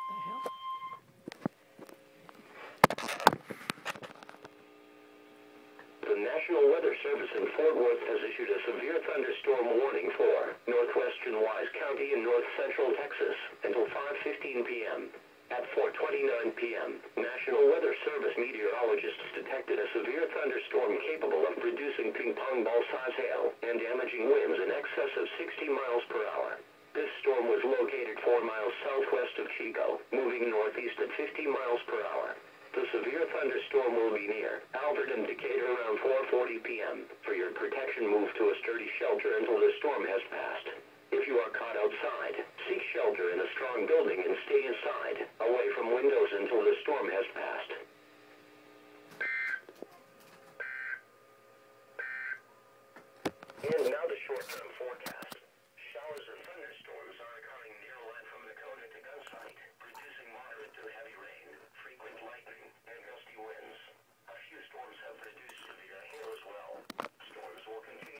The hell? The National Weather Service in Fort Worth has issued a severe thunderstorm warning for northwestern Wise County in north central Texas until 5:15 p.m. At 4:29 p.m., National Weather Service meteorologists detected a severe thunderstorm capable of producing ping-pong ball-size hail and damaging winds in excess of 60 miles per hour. This storm was located 4 miles southwest of Chico, moving northeast at 50 miles per hour. The severe thunderstorm will be near Albert and Decatur around 4:40 p.m. For your protection, move to a sturdy shelter until the storm has passed. If you are caught outside, seek shelter in a strong building and stay inside, away from windows until the storm has passed. And now the short-term forecast.